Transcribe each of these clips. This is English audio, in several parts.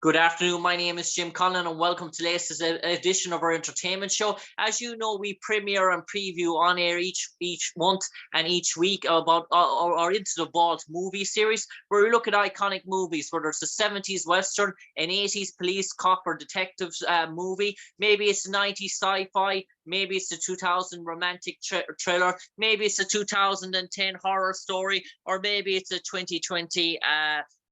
Good afternoon. My name is Jim Conlan, and welcome to the latest edition of our entertainment show. As you know, we premiere and preview on air each month and each week about our Into the Vault movie series, where we look at iconic movies, whether it's a 70s Western, an 80s police cop or detective movie, maybe it's a 90s sci-fi, maybe it's a 2000 romantic thriller, maybe it's a 2010 horror story, or maybe it's a 2020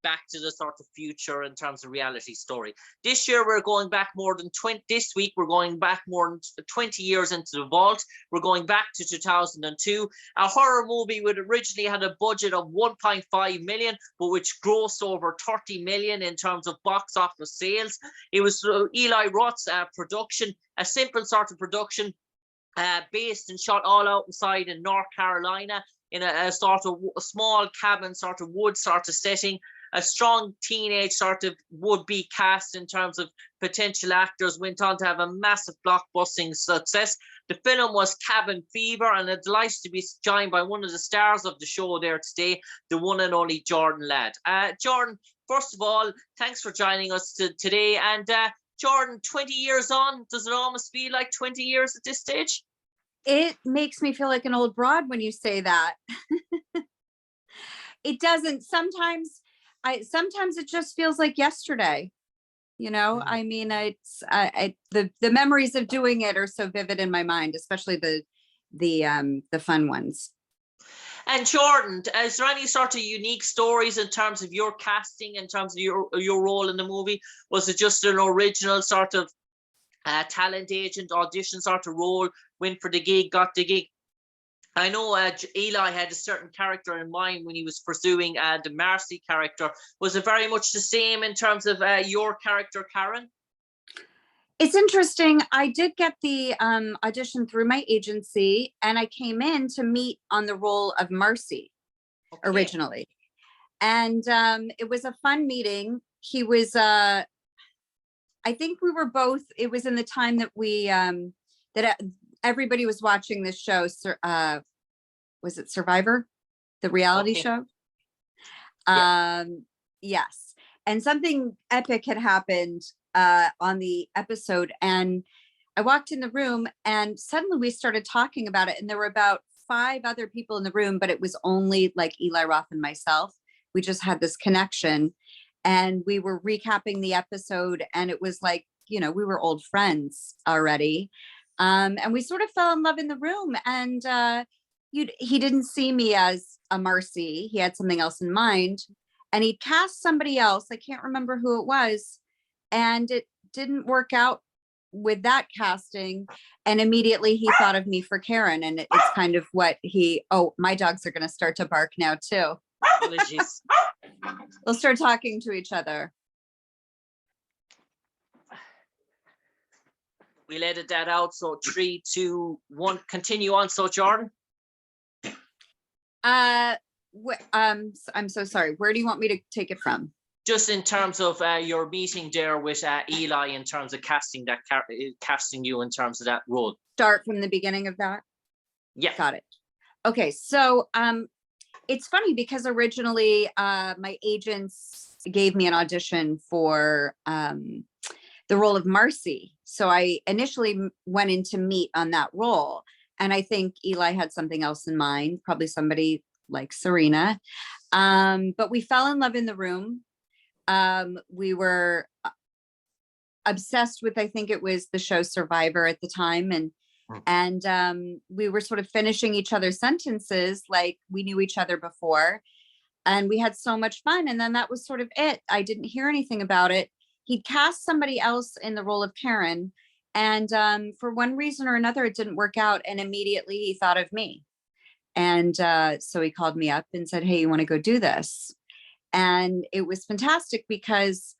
back to the sort of future in terms of reality story. This year we're going back more than 20. This week we're going back more than 20 years into the vault. We're going back to 2002. A horror movie would originally had a budget of 1.5 million, but which grossed over 30 million in terms of box office sales. It was Eli Roth's production, a simple sort of production, based and shot all outside in North Carolina in a sort of a small cabin, sort of wood sort of setting. A strong teenage sort of would-be cast in terms of potential actors, went on to have a massive blockbusting success. The film was Cabin Fever, and a delight to be joined by one of the stars of the show there today, the one and only Jordan Ladd. Jordan, first of all, thanks for joining us today. And Jordan, 20 years on, does it almost feel like 20 years at this stage? It makes me feel like an old broad when you say that. It doesn't. Sometimes it just feels like yesterday, you know. Mm-hmm. I mean, it's the memories of doing it are so vivid in my mind, especially the fun ones. And Jordan, is there any sort of unique stories in terms of your casting, in terms of your role in the movie? Was it just an original sort of talent agent audition sort of role, went for the gig, got the gig? I know Eli had a certain character in mind when he was pursuing the Marcy character. Was it very much the same in terms of your character, Karen? It's interesting. I did get the audition through my agency, and I came in to meet on the role of Marcy originally. And it was a fun meeting. He was, I think we were both, it was in the time that we, that everybody was watching this show. Was it Survivor, the reality show? Yeah. Yes. And something epic had happened on the episode, and I walked in the room and suddenly we started talking about it, and there were about 5 other people in the room, but it was only like Eli Roth and myself. We just had this connection, and we were recapping the episode, and it was like, you know, we were old friends already. And we sort of fell in love in the room, and he didn't see me as a Marcy. He had something else in mind, and he cast somebody else. I can't remember who it was, and it didn't work out with that casting. And immediately he thought of me for Karen, and it's kind of what my dogs are going to start to bark now too. They'll start talking to each other. We'll edit that out. So 3, 2, 1, continue on. So Jordan. I'm so sorry. Where do you want me to take it from? Just in terms of your meeting there with Eli, in terms of casting you in terms of that role. Start from the beginning of that. Yeah, got it. Okay, so it's funny because originally my agents gave me an audition for the role of Marcy. So I initially went in to meet on that role. And I think Eli had something else in mind, probably somebody like Serena. But we fell in love in the room. We were obsessed with, I think it was the show Survivor at the time. And we were sort of finishing each other's sentences like we knew each other before. And we had so much fun. And then that was sort of it. I didn't hear anything about it. He'd cast somebody else in the role of Karen. And for one reason or another, it didn't work out. And immediately he thought of me. And so he called me up and said, hey, you want to go do this? And it was fantastic because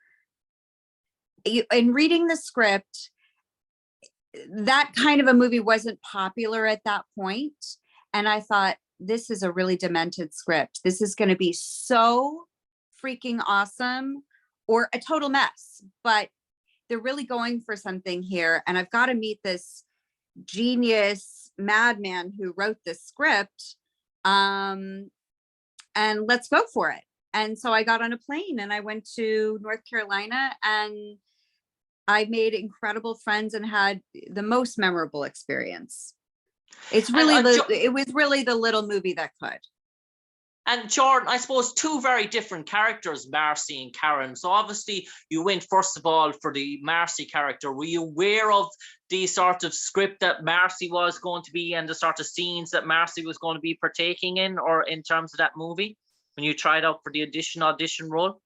in reading the script, that kind of a movie wasn't popular at that point. And I thought, this is a really demented script. This is going to be so freaking awesome, or a total mess. But they're really going for something here. And I've got to meet this genius madman who wrote this script. And let's go for it. And so I got on a plane and I went to North Carolina, and I made incredible friends and had the most memorable experience. It's really it was really the little movie that could. And Jordan, I suppose two very different characters, Marcy and Karen. So obviously you went first of all for the Marcy character. Were you aware of the sort of script that Marcy was going to be and the sort of scenes that Marcy was going to be partaking in, or in terms of that movie when you tried out for the audition role?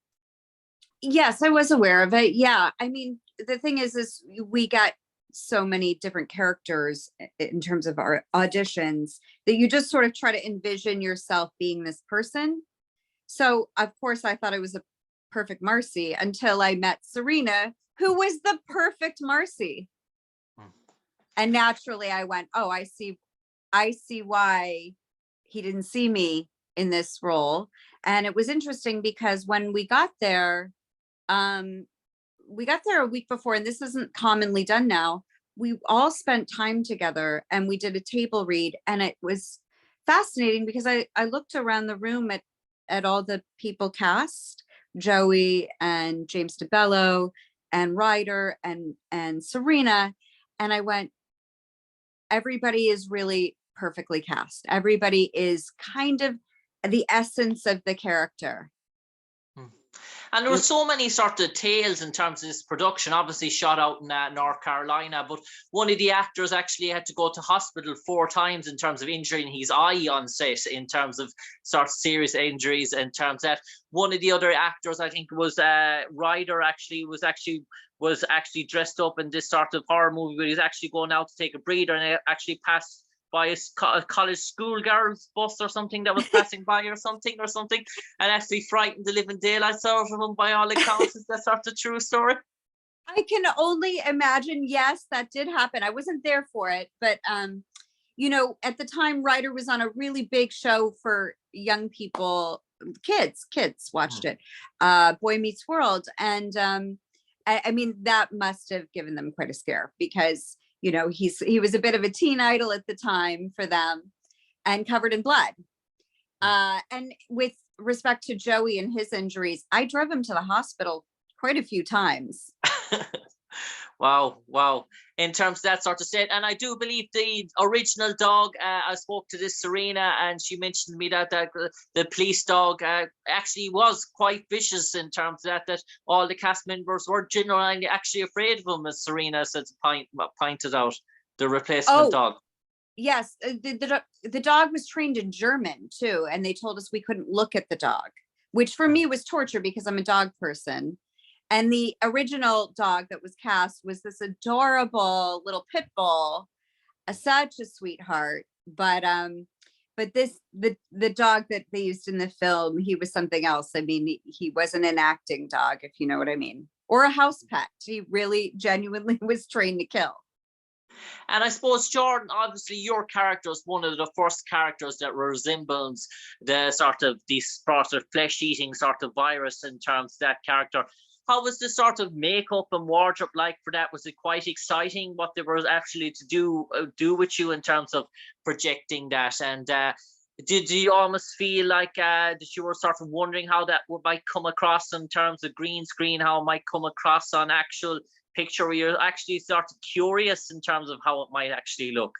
Yes, I was aware of it. Yeah. I mean, the thing is we got so many different characters in terms of our auditions that you just sort of try to envision yourself being this person. So of course I thought I was a perfect Marcy until I met Serena, who was the perfect Marcy. And naturally I went, oh, I see why he didn't see me in this role. And it was interesting because when we got there a week before, and this isn't commonly done now. We all spent time together and we did a table read, and it was fascinating because I looked around the room at all the people cast, Joey and James DeBello and Ryder and Serena, and I went, everybody is really perfectly cast. Everybody is kind of the essence of the character. And there were so many sort of tales in terms of this production, obviously shot out in North Carolina, but one of the actors actually had to go to hospital 4 times in terms of injuring his eye on set, in terms of sort of serious injuries. In terms of that, one of the other actors, I think it was Ryder, was actually dressed up in this sort of horror movie, but he's actually going out to take a breather, and it actually passed by a college schoolgirl's bus or something that was passing by or something, and actually frightened the living daylights out of him by all accounts. Is that sort of true story? I can only imagine. Yes, that did happen. I wasn't there for it, but you know, at the time, Ryder was on a really big show for young people, kids watched it, Boy Meets World, and I mean, that must have given them quite a scare because, you know, he was a bit of a teen idol at the time for them, and covered in blood. And with respect to Joey and his injuries, I drove him to the hospital quite a few times. Wow. In terms of that sort of set, and I do believe the original dog, I spoke to this Serena, and she mentioned to me that the police dog actually was quite vicious in terms of that all the cast members were genuinely actually afraid of him, as Serena said, pointed out, the replacement dog. Yes, the dog was trained in German too, and they told us we couldn't look at the dog, which for me was torture because I'm a dog person. And the original dog that was cast was this adorable little pit bull, such a sweetheart. But the dog that they used in the film, he was something else. I mean, he wasn't an acting dog, if you know what I mean, or a house pet. He really genuinely was trained to kill. And I suppose, Jordan, obviously your character is one of the first characters that resembles the sort of flesh-eating sort of virus in terms of that character. How was the sort of makeup and wardrobe like for that? Was it quite exciting what they were actually to do with you in terms of projecting that? And did you almost feel like that you were sort of wondering how that might come across in terms of green screen, how it might come across on actual picture, where you're actually sort of curious in terms of how it might actually look?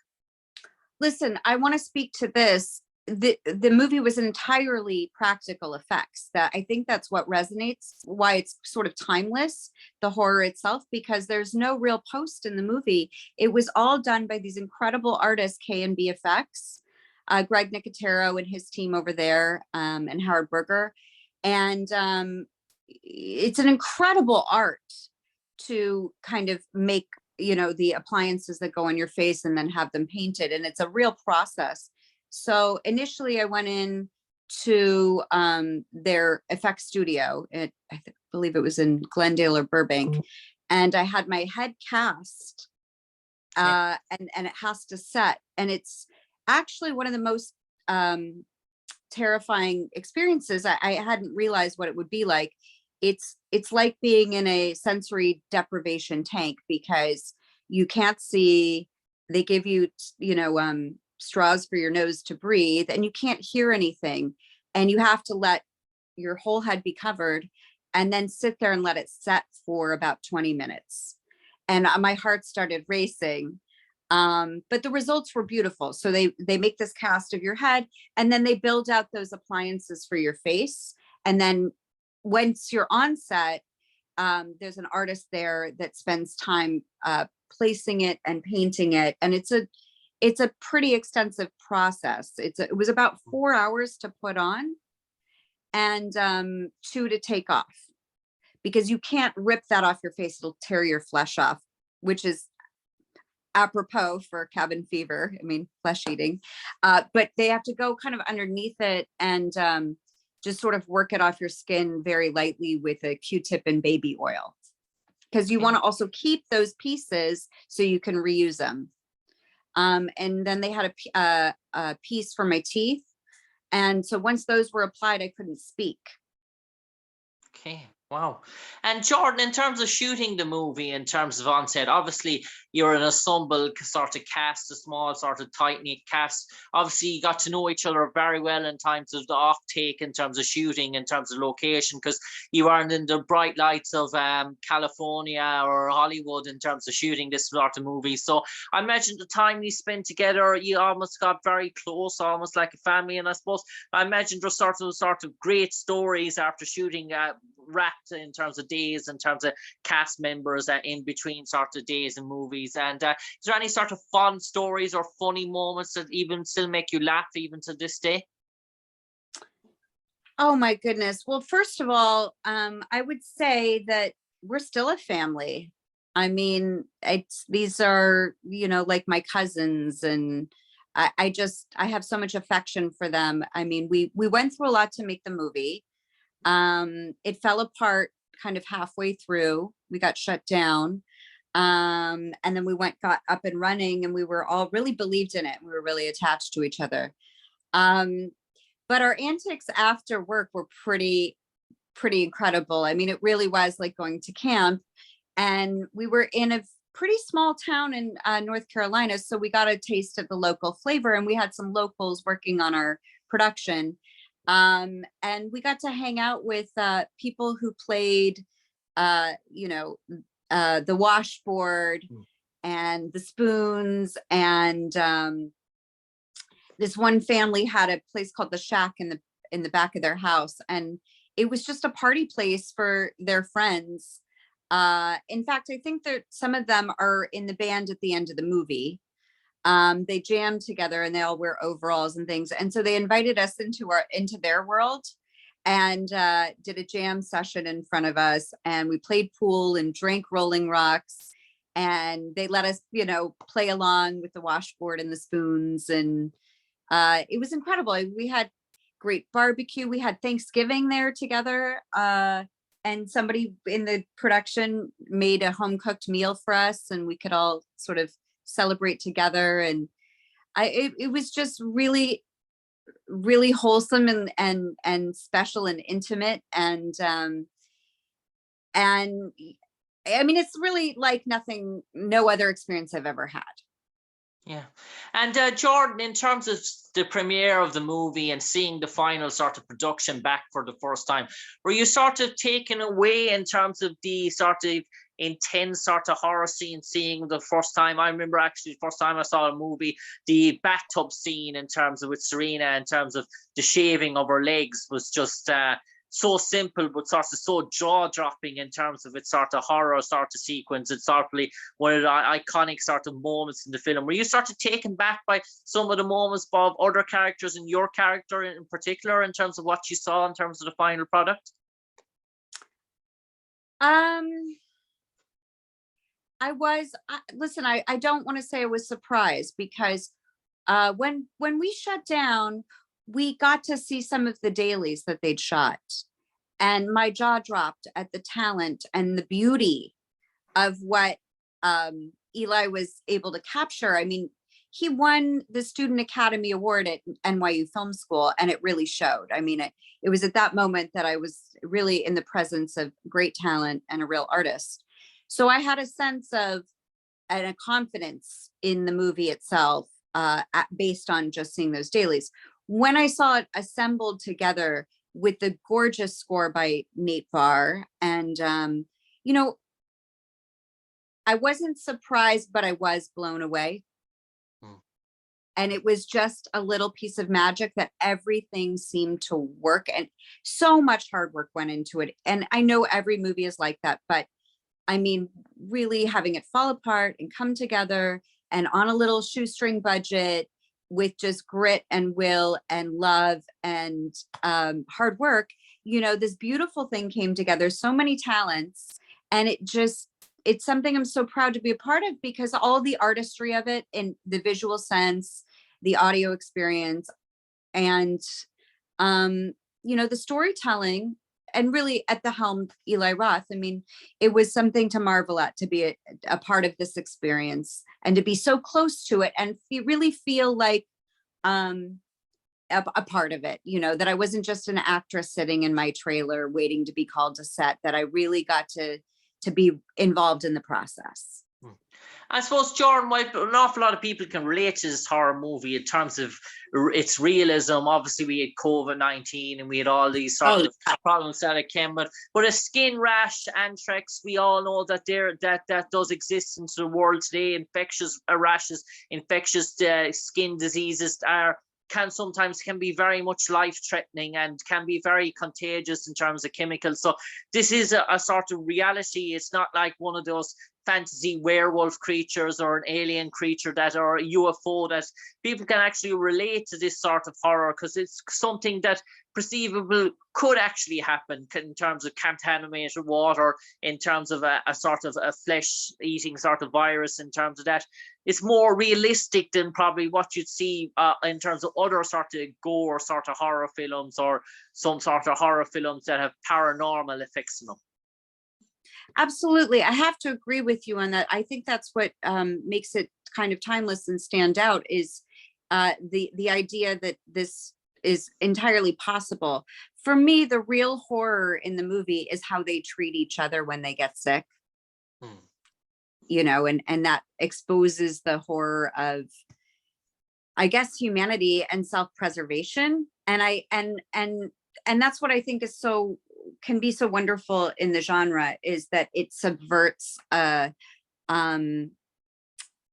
Listen, I want to speak to this. The movie was entirely practical effects. That I think that's what resonates, why it's sort of timeless, the horror itself, because there's no real post in the movie. It was all done by these incredible artists, K&B Effects, Greg Nicotero and his team over there, and Howard Berger. And it's an incredible art to kind of make, you know, the appliances that go on your face and then have them painted. And it's a real process. So initially I went in to their effects studio. I believe it was in Glendale or Burbank. And I had my head cast and it has to set. And it's actually one of the most terrifying experiences. I hadn't realized what it would be like. It's like being in a sensory deprivation tank because you can't see. They give you, you know, straws for your nose to breathe, and you can't hear anything. And you have to let your whole head be covered, and then sit there and let it set for about 20 minutes. And my heart started racing. But the results were beautiful. So they make this cast of your head, and then they build out those appliances for your face. And then once you're on set, there's an artist there that spends time placing it and painting it. And it's a pretty extensive process. It was about 4 hours to put on, and 2 to take off, because you can't rip that off your face. It'll tear your flesh off, which is apropos for cabin fever. I mean, flesh eating. But they have to go kind of underneath it and just sort of work it off your skin very lightly with a Q-tip and baby oil, because you want to also keep those pieces so you can reuse them. And then they had a piece for my teeth. And so once those were applied, I couldn't speak. Okay. Wow. And Jordan, in terms of shooting the movie, in terms of onset, obviously you're an ensemble sort of cast, a small sort of tight-knit cast. Obviously you got to know each other very well in terms of the off-take, in terms of shooting, in terms of location, because you aren't in the bright lights of California or Hollywood in terms of shooting this sort of movie. So I imagine the time you spent together, you almost got very close, almost like a family. And I suppose, I imagine there's sort of great stories after shooting wrapped in terms of days, in terms of cast members in between sort of days and movies. And is there any sort of fun stories or funny moments that even still make you laugh even to this day? Oh my goodness. Well, first of all, I would say that we're still a family. I mean, these are, like my cousins, and I have so much affection for them. I mean, we went through a lot to make the movie. It fell apart kind of halfway through. We got shut down. And then got up and running, and we were all really believed in it. We were really attached to each other. But our antics after work were pretty incredible. I mean, it really was like going to camp, and we were in a pretty small town in North Carolina. So we got a taste of the local flavor, and we had some locals working on our production. And we got to hang out with people who played, the washboard and the spoons. And this one family had a place called the Shack in the back of their house, and it was just a party place for their friends. In fact, I think that some of them are in the band at the end of the movie. They jammed together, and they all wear overalls and things. And so they invited us into their world, and did a jam session in front of us. And we played pool and drank Rolling Rocks, and they let us, play along with the washboard and the spoons. And it was incredible. We had great barbecue. We had Thanksgiving there together. And somebody in the production made a home cooked meal for us, and we could all sort of celebrate together. And it was just really, really wholesome and special and intimate. And I mean, it's really like no other experience I've ever had. Yeah. And Jordan, in terms of the premiere of the movie and seeing the final sort of production back for the first time, were you sort of taken away in terms of the sort of intense sort of horror scene seeing the first time? I remember actually the first time I saw a movie, the bathtub scene in terms of with Serena, in terms of the shaving of her legs was just so simple, but sort of so jaw-dropping in terms of its sort of horror sort of sequence. It's sort of one of the iconic sort of moments in the film. Were you sort of taken back by some of the moments of other characters and your character in particular in terms of what you saw in terms of the final product? Listen, I don't want to say I was surprised, because when we shut down, we got to see some of the dailies that they'd shot, and my jaw dropped at the talent and the beauty of what Eli was able to capture. I mean, he won the Student Academy Award at NYU Film School, and it really showed. I mean, it was at that moment that I was really in the presence of great talent and a real artist. So I had a sense of and a confidence in the movie itself based on just seeing those dailies. When I saw it assembled together, with the gorgeous score by Nate Barr. And, you know, I wasn't surprised, but I was blown away. And it was just a little piece of magic that everything seemed to work, and so much hard work went into it. And I know every movie is like that, but I mean, really having it fall apart and come together and on a little shoestring budget with just grit and will and love and hard work, you know, this beautiful thing came together, so many talents, and it's something I'm so proud to be a part of, because all the artistry of it in the visual sense, the audio experience, and you know, the storytelling, and really at the helm, Eli Roth. I mean, it was something to marvel at, to be a part of this experience and to be so close to it and really feel like a part of it, you know, that I wasn't just an actress sitting in my trailer waiting to be called to set, that I really got to be involved in the process. I suppose, Jordan, an awful lot of people can relate to this horror movie in terms of its realism. Obviously, we had COVID-19 and we had all these sort of problems that it came, but a skin rash, anthrax, we all know that that does exist in the world today. Infectious rashes, infectious skin diseases can be very much life-threatening and can be very contagious in terms of chemicals. So this is a sort of reality. It's not like one of those fantasy werewolf creatures or an alien creature or a UFO, that people can actually relate to this sort of horror, because it's something that perceivable could actually happen in terms of contaminated water, in terms of a sort of a flesh-eating sort of virus. In terms of that, it's more realistic than probably what you'd see in terms of other sort of gore sort of horror films, or some sort of horror films that have paranormal effects in them. Absolutely. I have to agree with you on that. I think that's what makes it kind of timeless and stand out, is the idea that this is entirely possible. For me, the real horror in the movie is how they treat each other when they get sick. You know, and that exposes the horror of, I guess, humanity and self-preservation. And that's what I think is can be so wonderful in the genre, is that it subverts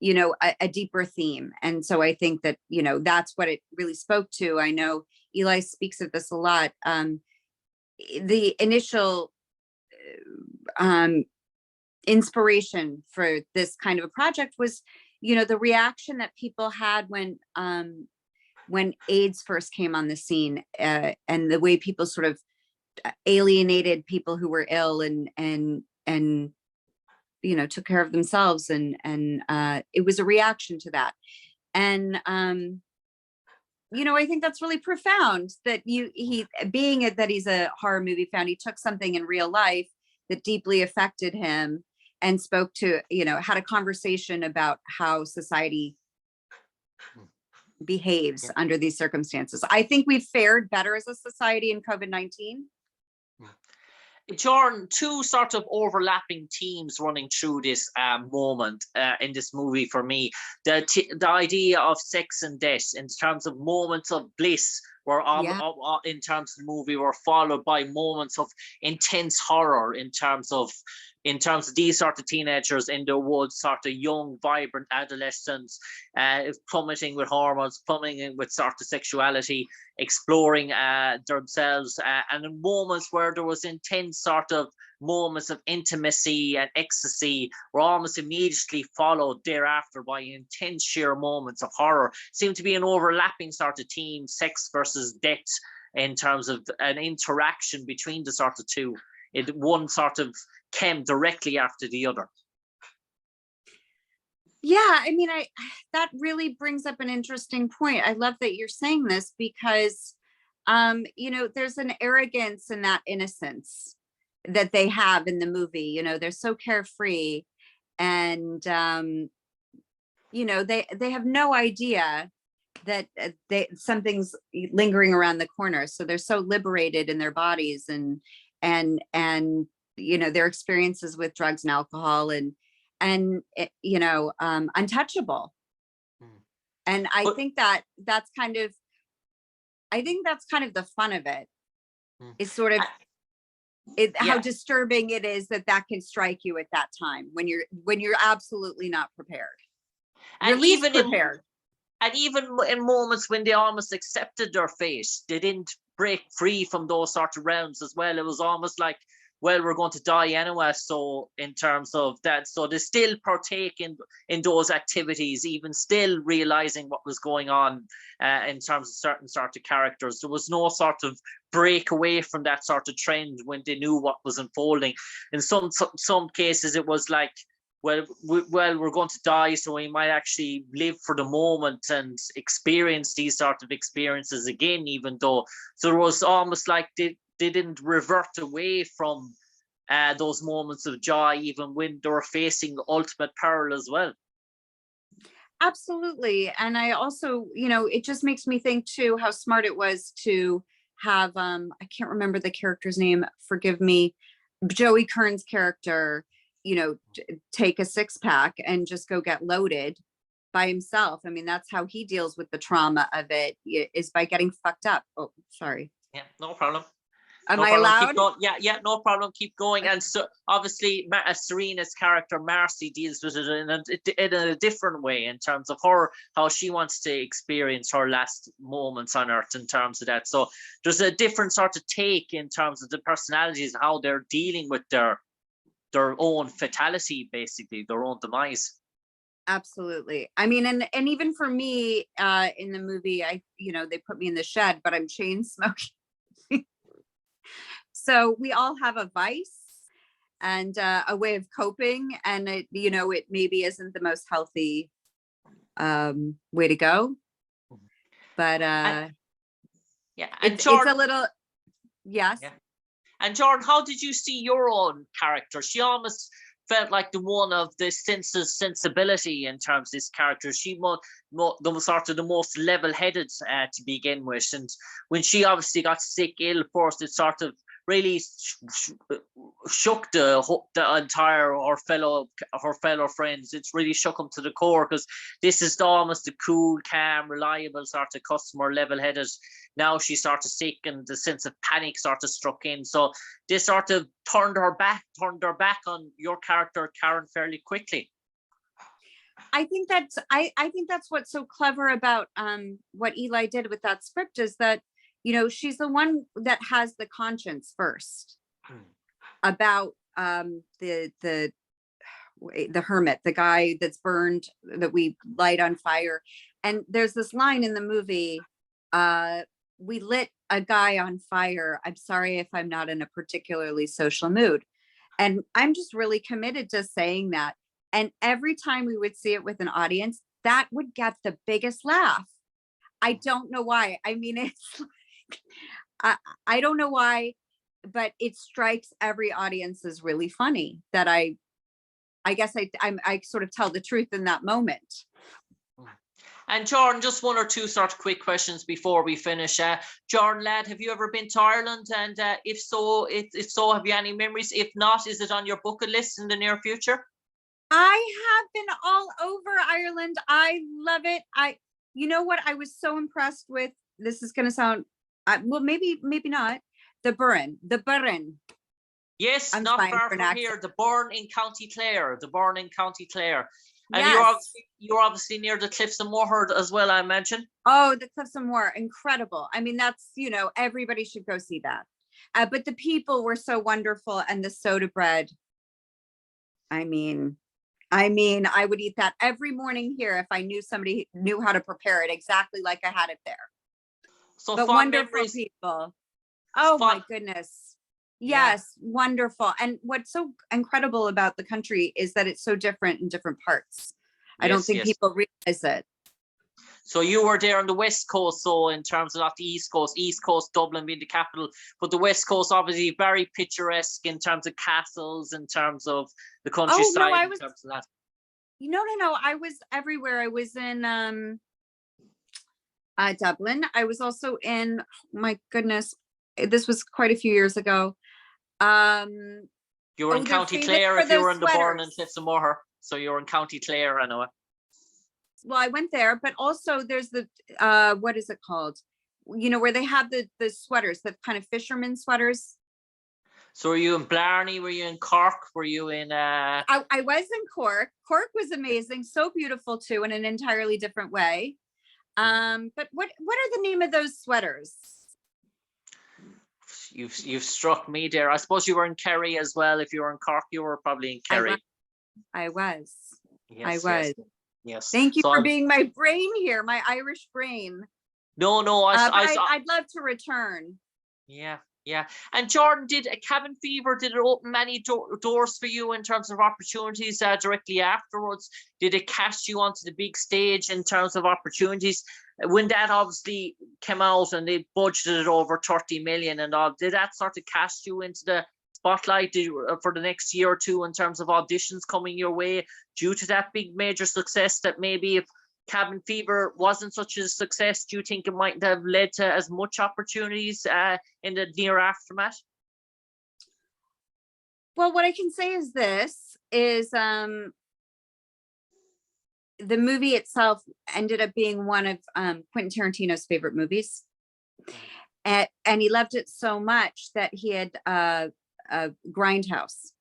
you know, a deeper theme. And so I think that, you know, that's what it really spoke to. I know Eli speaks of this a lot. The initial inspiration for this kind of a project was, you know, the reaction that people had when AIDS first came on the scene, and the way people sort of alienated people who were ill and you know, took care of themselves, and it was a reaction to that. And you know, I think that's really profound, that that he's a horror movie fan, he took something in real life that deeply affected him and spoke to, you know, had a conversation about how society behaves under these circumstances. I think we've fared better as a society in COVID-19. Jordan, two sort of overlapping themes running through this moment in this movie for me. The idea of sex and death in terms of moments of bliss were in terms of the movie, were followed by moments of intense horror in terms of these sort of teenagers in the woods, sort of young, vibrant adolescents, plummeting with hormones, plummeting with sort of sexuality, exploring themselves, and in moments where there was intense sort of moments of intimacy and ecstasy were almost immediately followed thereafter by intense sheer moments of horror. Seemed to be an overlapping sort of theme, sex versus death, in terms of an interaction between the sort of two. One sort of came directly after the other. Yeah, I mean, that really brings up an interesting point. I love that you're saying this, because you know, there's an arrogance in that innocence that they have in the movie. You know, they're so carefree, and you know, they have no idea that something's lingering around the corner. So they're so liberated in their bodies, and you know, their experiences with drugs and alcohol, and you know, untouchable. And I think that's kind of the fun of it. Mm. is sort of how Yeah, disturbing it is that that can strike you at that time when you're absolutely not prepared. You're and least prepared. even in moments when they almost accepted their fate, they didn't break free from those sort of realms as well. It was almost like, well, we're going to die anyway. So in terms of that, so they still partake in those activities, even still realizing what was going on in terms of certain sort of characters. There was no sort of break away from that sort of trend when they knew what was unfolding. In some cases, it was like, well, we're going to die, so we might actually live for the moment and experience these sort of experiences again, even though. So it was almost like they didn't revert away from those moments of joy, even when they were facing ultimate peril as well. Absolutely. And I also, it just makes me think too how smart it was to have I can't remember the character's name, forgive me, Joey Kern's character, take a 6-pack and just go get loaded by himself. I mean, that's how he deals with the trauma of it, is by getting fucked up. Oh, sorry. Yeah, no problem. Am No I problem. Keep allowed? going. Yeah, no problem. Keep going. And so obviously, Serena's character Marcy deals with it in a different way in terms of how she wants to experience her last moments on Earth in terms of that. So there's a different sort of take in terms of the personalities, how they're dealing with their own fatality, basically their own demise. Absolutely. I mean, and even for me, in the movie, they put me in the shed, but I'm chain smoking. So we all have a vice and a way of coping, and it maybe isn't the most healthy way to go, but And it's Jordan, a little, yes. yeah. And Jordan, how did you see your own character? She almost felt like the one of the sensibility in terms of this character. She the sort of the most level-headed to begin with, and when she obviously got sick, ill first, it sort of really shook the entire her fellow friends. It's really shook them to the core, because this is almost a cool, calm, reliable sort of customer, level-headed. Now she sort of sick, and the sense of panic sort of struck in. So this sort of turned her back on your character, Karen, fairly quickly. I think that's what's so clever about what Eli did with that script, is that she's the one that has the conscience first about the hermit, the guy that's burned, that we light on fire. And there's this line in the movie, we lit a guy on fire. I'm sorry if I'm not in a particularly social mood. And I'm just really committed to saying that. And every time we would see it with an audience, that would get the biggest laugh. I don't know why. I mean, it's like, I don't know why, but it strikes every audience as really funny. That I guess I sort of tell the truth in that moment. And Jordan, just one or two sort of quick questions before we finish. Jordan, lad, have you ever been to Ireland? And if so, have you any memories? If not, is it on your bucket list in the near future? I have been all over Ireland. I love it. You know what? I was so impressed with. This is going to sound, well, maybe not. The Burren. Yes, I'm not fine far for an from accent. here. The Burn in County Clare. And Yes. you're obviously near the Cliffs of Moher as well, I imagine. Oh, the Cliffs of Moher, incredible. I mean, that's, everybody should go see that. But the people were so wonderful, and the soda bread. I mean, I would eat that every morning here if I knew somebody knew how to prepare it exactly like I had it there. So but wonderful memories. People. Oh my goodness. Yes, yeah. Wonderful. And what's so incredible about the country is that it's so different in different parts. Yes, I don't think people realize it. So you were there on the West Coast, so in terms of not the East Coast, Dublin being the capital, but the West Coast obviously very picturesque in terms of castles, in terms of the countryside. Oh, no, I was, no. I was everywhere. I was in Dublin. I was also in, my goodness, this was quite a few years ago. You were in County Clare if you were in the Burn and Cliffs of Moher. So you were in County Clare, I know. Well, I went there, but also there's the what is it called? you know, where they have the sweaters, the kind of fisherman sweaters. So were you in Blarney? Were you in Cork? Were you in I was in Cork. Cork was amazing, so beautiful too, in an entirely different way. But what are the name of those sweaters? You've struck me there. I suppose you were in Kerry as well. If you were in Cork, you were probably in Kerry. I was. Yes, yes. Thank you So for being my brain here, my Irish brain. No, I'd love to return. Yeah. And Jordan, did Cabin Fever, did it open many doors for you in terms of opportunities directly afterwards? Did it cast you onto the big stage in terms of opportunities? When that obviously came out and they budgeted over 30 million and all, did that sort of cast you into the spotlight for the next year or two in terms of auditions coming your way due to that big major success, that maybe if Cabin Fever wasn't such a success, do you think it might have led to as much opportunities in the near aftermath? Well, what I can say is this is the movie itself ended up being one of Quentin Tarantino's favorite movies. And he loved it so much that he had a Grindhouse.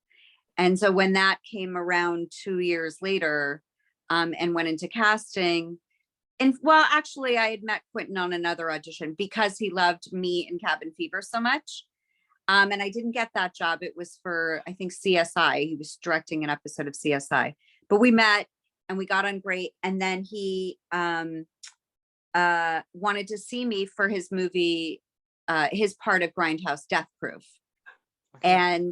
And so when that came around 2 years later, and went into casting, and well, actually I had met Quentin on another audition because he loved me and Cabin Fever so much. And I didn't get that job. It was for, I think, CSI. He was directing an episode of CSI, but we met and we got on great. And then he wanted to see me for his movie, his part of Grindhouse, Death Proof. Okay.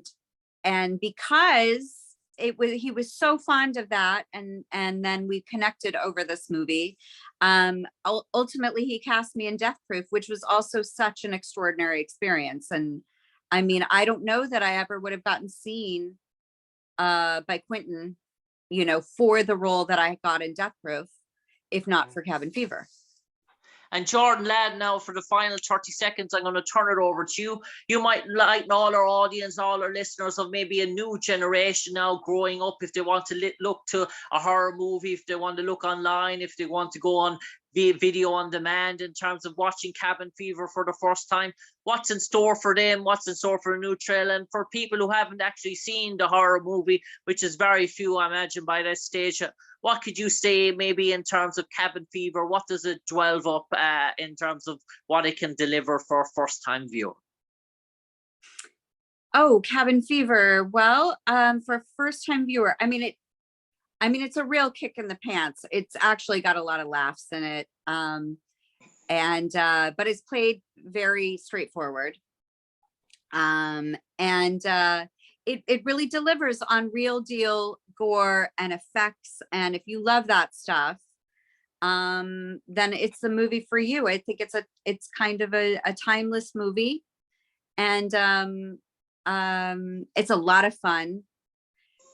And because he was so fond of that, and then we connected over this movie. Ultimately he cast me in Death Proof, which was also such an extraordinary experience. And I mean, I don't know that I ever would have gotten seen by Quentin, you know, for the role that I got in Death Proof, if not for Cabin Fever. And Jordan Ladd, now for the final 30 seconds, I'm going to turn it over to you. You might lighten all our audience, all our listeners of maybe a new generation now growing up, if they want to look to a horror movie, if they want to look online, if they want to go on video on demand in terms of watching Cabin Fever for the first time. What's in store for them? What's in store for a new trail? And for people who haven't actually seen the horror movie, which is very few, I imagine, by that stage, what could you say maybe in terms of Cabin Fever? What does it dwell up in terms of what it can deliver for a first-time viewer? Oh, Cabin Fever. Well, for a first-time viewer, I mean, it's a real kick in the pants. It's actually got a lot of laughs in it. But it's played very straightforward. It really delivers on real deal gore and effects. And if you love that stuff, then it's the movie for you. I think it's kind of a timeless movie. And it's a lot of fun.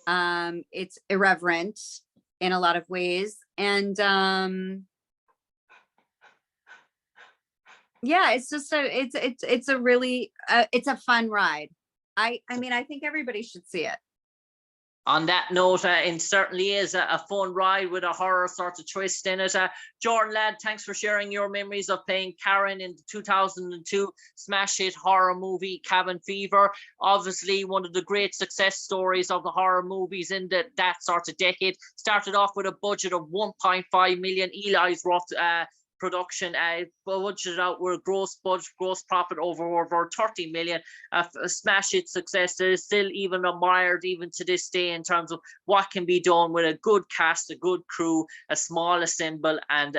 It's irreverent in a lot of ways. And yeah, it's just it's a really it's a fun ride. I mean, I think everybody should see it. On that note, it certainly is a fun ride with a horror sort of twist in it. Jordan Ladd, thanks for sharing your memories of playing Karen in the 2002 smash hit horror movie Cabin Fever. Obviously, one of the great success stories of the horror movies in that sort of decade. Started off with a budget of 1.5 million. Eli's rough production, budgeted out with a gross profit over 30 million. A smash hit success that is still even admired even to this day in terms of what can be done with a good cast, a good crew, a small ensemble, and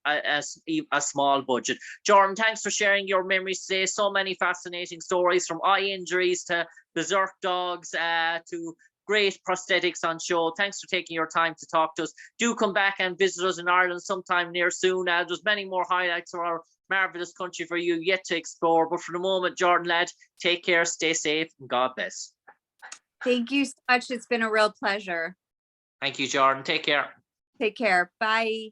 a small budget. Jordan, thanks for sharing your memories today. So many fascinating stories, from eye injuries to berserk dogs to great prosthetics on show. Thanks for taking your time to talk to us. Do come back and visit us in Ireland sometime near soon. There's many more highlights of our marvelous country for you yet to explore. But for the moment, Jordan Ladd, take care, stay safe, and God bless. Thank you so much. It's been a real pleasure. Thank you, Jordan. Take care. Take care. Bye.